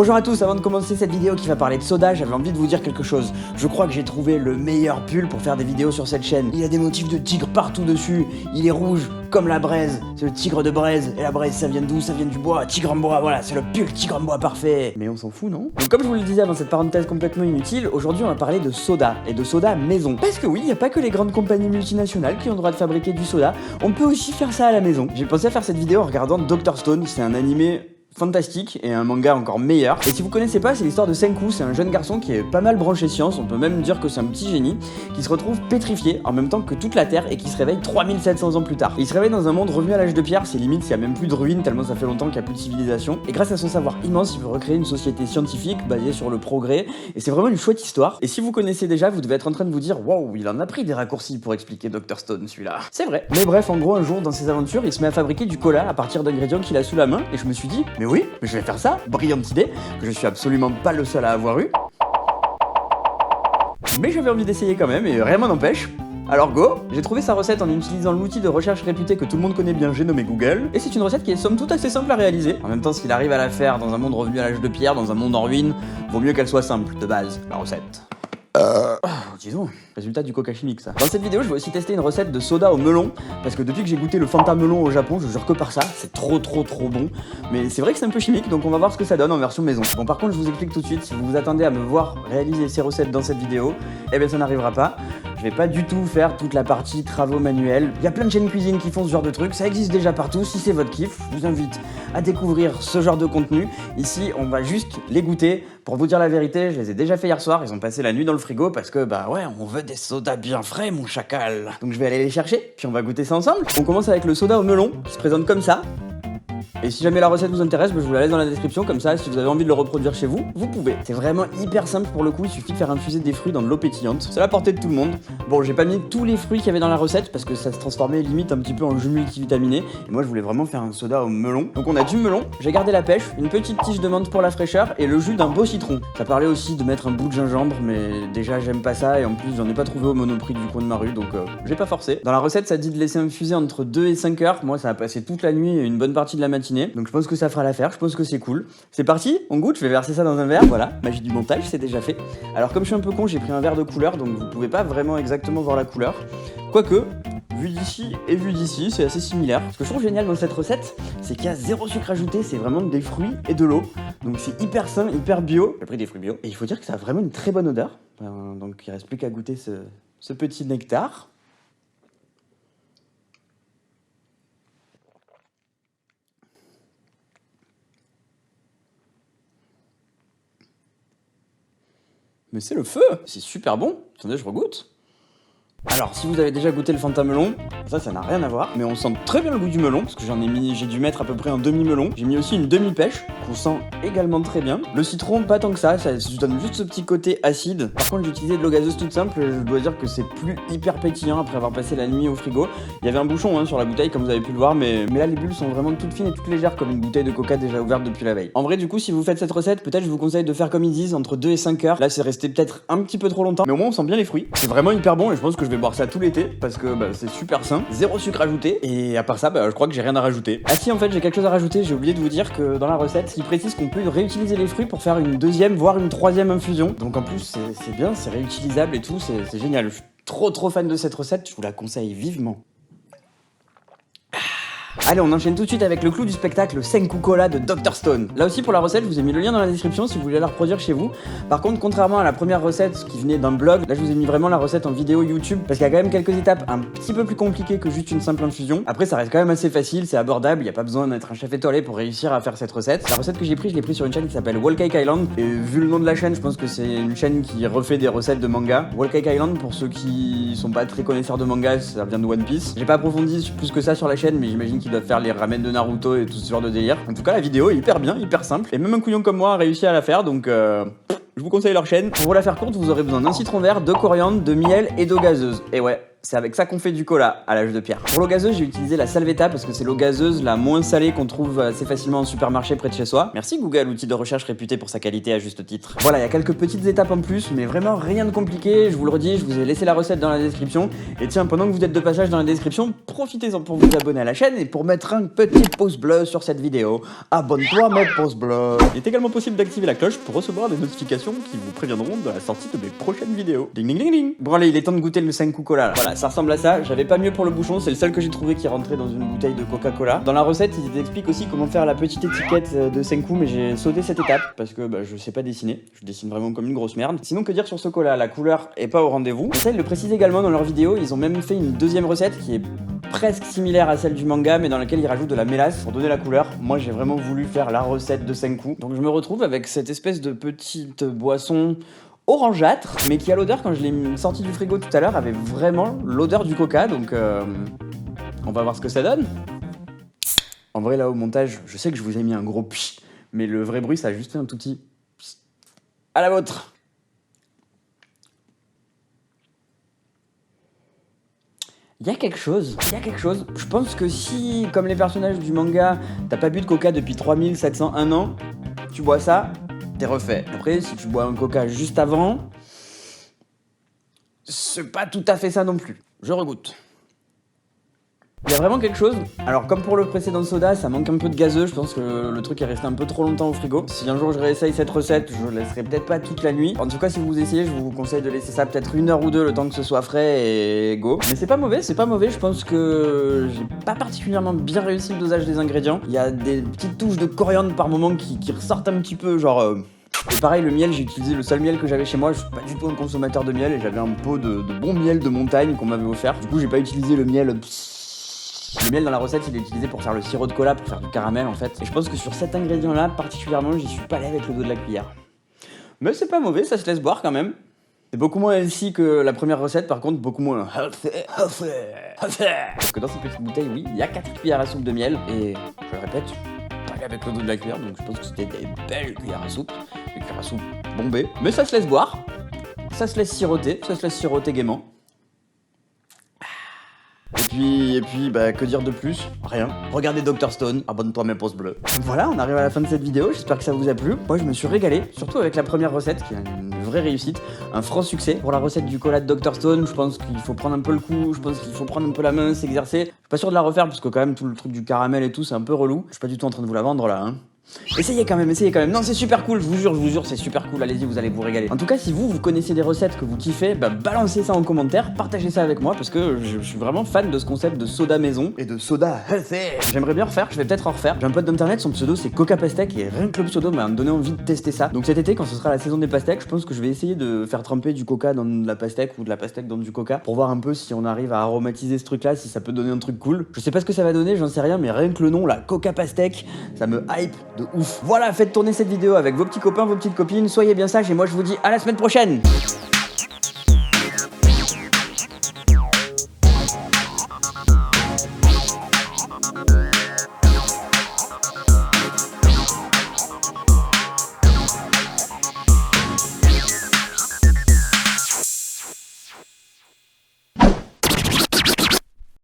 Bonjour à tous, avant de commencer cette vidéo qui va parler de soda, j'avais envie de vous dire quelque chose. Je crois que j'ai trouvé le meilleur pull pour faire des vidéos sur cette chaîne. Il a des motifs de tigre partout dessus, il est rouge comme la braise, c'est le tigre de braise. Et la braise ça vient d'où? Ça vient du bois, tigre en bois, voilà, c'est le pull tigre en bois parfait. Mais on s'en fout, non? Donc comme je vous le disais dans cette parenthèse complètement inutile, aujourd'hui on va parler de soda, et de soda maison. Parce que oui, il n'y a pas que les grandes compagnies multinationales qui ont le droit de fabriquer du soda, on peut aussi faire ça à la maison. J'ai pensé à faire cette vidéo en regardant Dr Stone, c'est un animé fantastique et un manga encore meilleur. Et si vous connaissez pas, c'est l'histoire de Senku, c'est un jeune garçon qui est pas mal branché science, on peut même dire que c'est un petit génie, qui se retrouve pétrifié en même temps que toute la Terre et qui se réveille 3700 ans plus tard. Et il se réveille dans un monde revenu à l'âge de pierre, c'est limite s'il y a même plus de ruines tellement ça fait longtemps qu'il n'y a plus de civilisation. Et grâce à son savoir immense, il veut recréer une société scientifique basée sur le progrès. Et c'est vraiment une chouette histoire. Et si vous connaissez déjà, vous devez être en train de vous dire waouh, il en a pris des raccourcis pour expliquer Dr Stone celui-là. C'est vrai. Mais bref, en gros, un jour dans ses aventures, il se met à fabriquer du cola à partir d'ingrédients qu'il a sous la main. Et je me suis dit, mais oui, mais je vais faire ça, brillante idée, que je suis absolument pas le seul à avoir eu. Mais j'avais envie d'essayer quand même, et rien m'en empêche. Alors go! J'ai trouvé sa recette en utilisant l'outil de recherche réputé que tout le monde connaît bien, j'ai nommé Google. Et c'est une recette qui est somme toute assez simple à réaliser. En même temps, s'il arrive à la faire dans un monde revenu à l'âge de pierre, dans un monde en ruine, vaut mieux qu'elle soit simple, de base, la recette. Disons, résultat du coca chimique ça. Dans cette vidéo, je vais aussi tester une recette de soda au melon, parce que depuis que j'ai goûté le Fanta melon au Japon, je jure que par ça, c'est trop bon. Mais c'est vrai que c'est un peu chimique, donc on va voir ce que ça donne en version maison. Bon, par contre, je vous explique tout de suite, si vous vous attendez à me voir réaliser ces recettes dans cette vidéo, eh bien ça n'arrivera pas. Je vais pas du tout faire toute la partie travaux manuels. Il y a plein de chaînes cuisine qui font ce genre de trucs, ça existe déjà partout. Si c'est votre kiff, je vous invite à découvrir ce genre de contenu. Ici, on va juste les goûter. Pour vous dire la vérité, je les ai déjà fait hier soir, ils ont passé la nuit dans le frigo parce que bah ouais, on veut des sodas bien frais mon chacal. Donc je vais aller les chercher, puis on va goûter ça ensemble. On commence avec le soda au melon, qui se présente comme ça. Et si jamais la recette vous intéresse, je vous la laisse dans la description, comme ça, si vous avez envie de le reproduire chez vous, vous pouvez. C'est vraiment hyper simple pour le coup, il suffit de faire infuser des fruits dans de l'eau pétillante. C'est à la portée de tout le monde. Bon, j'ai pas mis tous les fruits qu'il y avait dans la recette, parce que ça se transformait limite un petit peu en jus multivitaminé. Et moi, je voulais vraiment faire un soda au melon. Donc on a du melon, j'ai gardé la pêche, une petite tige de menthe pour la fraîcheur, et le jus d'un beau citron. Ça parlait aussi de mettre un bout de gingembre, mais déjà j'aime pas ça, et en plus j'en ai pas trouvé au Monoprix du coin de ma rue, donc j'ai pas forcé. Dans la recette, ça dit de laisser infuser entre 2 et 5 heures. Moi, ça a passé toute la nuit et une bonne partie de la matinée. Donc je pense que ça fera l'affaire, je pense que c'est cool. C'est parti, on goûte, je vais verser ça dans un verre, voilà, magie du montage, c'est déjà fait. Alors comme je suis un peu con, j'ai pris un verre de couleur, donc vous pouvez pas vraiment exactement voir la couleur. Quoique, vu d'ici et vu d'ici, c'est assez similaire. Ce que je trouve génial dans cette recette, c'est qu'il y a zéro sucre ajouté, c'est vraiment des fruits et de l'eau. Donc c'est hyper sain, hyper bio. J'ai pris des fruits bio. Et il faut dire que ça a vraiment une très bonne odeur. Donc il reste plus qu'à goûter ce petit nectar. Mais c'est le feu! C'est super bon! Attendez, je regoute. Alors, si vous avez déjà goûté le Fanta melon, ça n'a rien à voir, mais on sent très bien le goût du melon, parce que j'ai dû mettre à peu près un demi-melon. J'ai mis aussi une demi-pêche, qu'on sent également très bien. Le citron, pas tant que ça donne juste ce petit côté acide. Par contre, j'ai utilisé de l'eau gazeuse toute simple, et je dois dire que c'est plus hyper pétillant après avoir passé la nuit au frigo. Il y avait un bouchon sur la bouteille, comme vous avez pu le voir, mais là, les bulles sont vraiment toutes fines et toutes légères, comme une bouteille de coca déjà ouverte depuis la veille. En vrai, du coup, si vous faites cette recette, peut-être je vous conseille de faire comme ils disent, entre 2 et 5 heures. Là, c'est resté peut-être un petit peu trop longtemps, mais au moins, on sent bien les fruits. C'est vraiment hyper bon, et je pense que je vais boire ça tout l'été parce que c'est super sain, zéro sucre ajouté, et à part ça je crois que j'ai rien à rajouter. Ah si, en fait j'ai quelque chose à rajouter, j'ai oublié de vous dire que dans la recette il précise qu'on peut réutiliser les fruits pour faire une deuxième voire une troisième infusion, donc en plus c'est bien, c'est réutilisable et tout, c'est génial. Je suis trop fan de cette recette, je vous la conseille vivement. Allez, on enchaîne tout de suite avec le clou du spectacle, Senku Cola de Dr Stone. Là aussi pour la recette, je vous ai mis le lien dans la description si vous voulez la reproduire chez vous. Par contre, contrairement à la première recette qui venait d'un blog, là je vous ai mis vraiment la recette en vidéo YouTube parce qu'il y a quand même quelques étapes un petit peu plus compliquées que juste une simple infusion. Après, ça reste quand même assez facile, c'est abordable, il n'y a pas besoin d'être un chef étoilé pour réussir à faire cette recette. La recette que j'ai prise, je l'ai prise sur une chaîne qui s'appelle Wall Cake Island, et vu le nom de la chaîne, je pense que c'est une chaîne qui refait des recettes de manga. Wall Cake Island, pour ceux qui sont pas très connaisseurs de manga, ça vient de One Piece. J'ai pas approfondi plus que ça sur la chaîne, mais j'imagine qu'ils doivent faire les ramen de Naruto et tout ce genre de délire. En tout cas, la vidéo est hyper bien, hyper simple, et même un couillon comme moi a réussi à la faire, donc je vous conseille leur chaîne. Pour vous la faire courte, vous aurez besoin d'un citron vert, de coriandre, de miel et d'eau gazeuse. Et ouais, c'est avec ça qu'on fait du cola à l'âge de pierre. Pour l'eau gazeuse, j'ai utilisé la Salvetta parce que c'est l'eau gazeuse la moins salée qu'on trouve assez facilement en supermarché près de chez soi. Merci Google, outil de recherche réputé pour sa qualité à juste titre. Voilà, il y a quelques petites étapes en plus, mais vraiment rien de compliqué. Je vous le redis, je vous ai laissé la recette dans la description. Et tiens, pendant que vous êtes de passage dans la description, profitez-en pour vous abonner à la chaîne et pour mettre un petit pouce bleu sur cette vidéo. Abonne-toi, mets pouce bleu. Il est également possible d'activer la cloche pour recevoir des notifications qui vous préviendront de la sortie de mes prochaines vidéos. Ding ding ding ding. Bon allez, il est temps de goûter le Senku Cola là. Voilà, ça ressemble à ça. J'avais pas mieux pour le bouchon, c'est le seul que j'ai trouvé qui rentrait dans une bouteille de Coca-Cola. Dans la recette, ils expliquent aussi comment faire la petite étiquette de Senku, mais j'ai sauté cette étape parce que je sais pas dessiner. Je dessine vraiment comme une grosse merde. Sinon, que dire sur ce cola? La couleur est pas au rendez-vous. Et ça, ils le précisent également dans leur vidéo. Ils ont même fait une deuxième recette qui est presque similaire à celle du manga, mais dans laquelle ils rajoutent de la mélasse pour donner la couleur. Moi, j'ai vraiment voulu faire la recette de Senku. Donc, je me retrouve avec cette espèce de petite boisson orangeâtre, mais qui a l'odeur, quand je l'ai sorti du frigo tout à l'heure, avait vraiment l'odeur du coca, donc on va voir ce que ça donne. En vrai, là, au montage, je sais que je vous ai mis un gros pch, mais le vrai bruit, ça a juste fait un tout petit pch. À la vôtre. Il y a quelque chose. Je pense que si, comme les personnages du manga, t'as pas bu de coca depuis 3701 ans, tu bois ça, t'es refait. Après, si tu bois un coca juste avant, c'est pas tout à fait ça non plus. Je regoute. Il y a vraiment quelque chose. Alors comme pour le précédent soda, ça manque un peu de gazeux. Je pense que le truc est resté un peu trop longtemps au frigo. Si un jour je réessaye cette recette, je laisserai peut-être pas toute la nuit. En tout cas, si vous essayez, je vous conseille de laisser ça peut-être 1 heure ou 2 le temps que ce soit frais et go. Mais c'est pas mauvais. Je pense que j'ai pas particulièrement bien réussi le dosage des ingrédients. Il y a des petites touches de coriandre par moment qui ressortent un petit peu, genre... Et pareil, le miel, j'ai utilisé le seul miel que j'avais chez moi. Je suis pas du tout un consommateur de miel et j'avais un pot de bon miel de montagne qu'on m'avait offert. Du coup, j'ai pas utilisé le miel... Le miel dans la recette, il est utilisé pour faire le sirop de cola, pour faire du caramel en fait. Et je pense que sur cet ingrédient-là, particulièrement, j'y suis pas allé avec le dos de la cuillère. Mais c'est pas mauvais, ça se laisse boire quand même. C'est beaucoup moins healthy que la première recette, par contre, beaucoup moins healthy. Parce que dans cette petite bouteille, oui, il y a 4 cuillères à soupe de miel. Et je le répète, pas allé avec le dos de la cuillère, donc je pense que c'était des belles cuillères à soupe. Des cuillères à soupe bombées. Mais ça se laisse boire. Ça se laisse siroter gaiement. Et puis, que dire de plus? Rien. Regardez Dr Stone, abonne-toi à mes pouces bleus. Voilà, on arrive à la fin de cette vidéo, j'espère que ça vous a plu. Moi, je me suis régalé, surtout avec la première recette, qui est une vraie réussite, un franc succès. Pour la recette du cola de Dr Stone, je pense qu'il faut prendre un peu le coup, je pense qu'il faut prendre un peu la main, s'exercer. Je suis pas sûr de la refaire, parce que quand même, tout le truc du caramel et tout, c'est un peu relou. Je suis pas du tout en train de vous la vendre, là, hein. Essayez quand même. Non, c'est super cool, je vous jure, c'est super cool. Allez-y, vous allez vous régaler. En tout cas, si vous connaissez des recettes que vous kiffez, balancez ça en commentaire, partagez ça avec moi parce que je suis vraiment fan de ce concept de soda maison et de soda healthy. J'aimerais bien refaire, je vais peut-être en refaire. J'ai un pote d'internet, son pseudo c'est Coca Pastèque et rien que le pseudo m'a donné envie de tester ça. Donc cet été, quand ce sera la saison des pastèques, je pense que je vais essayer de faire tremper du coca dans de la pastèque ou de la pastèque dans du coca pour voir un peu si on arrive à aromatiser ce truc là, si ça peut donner un truc cool. Je sais pas ce que ça va donner, j'en sais rien, mais rien que le nom, la Coca Pastèque, ça me hype de ouf. Voilà, faites tourner cette vidéo avec vos petits copains, vos petites copines, soyez bien sages et moi je vous dis à la semaine prochaine.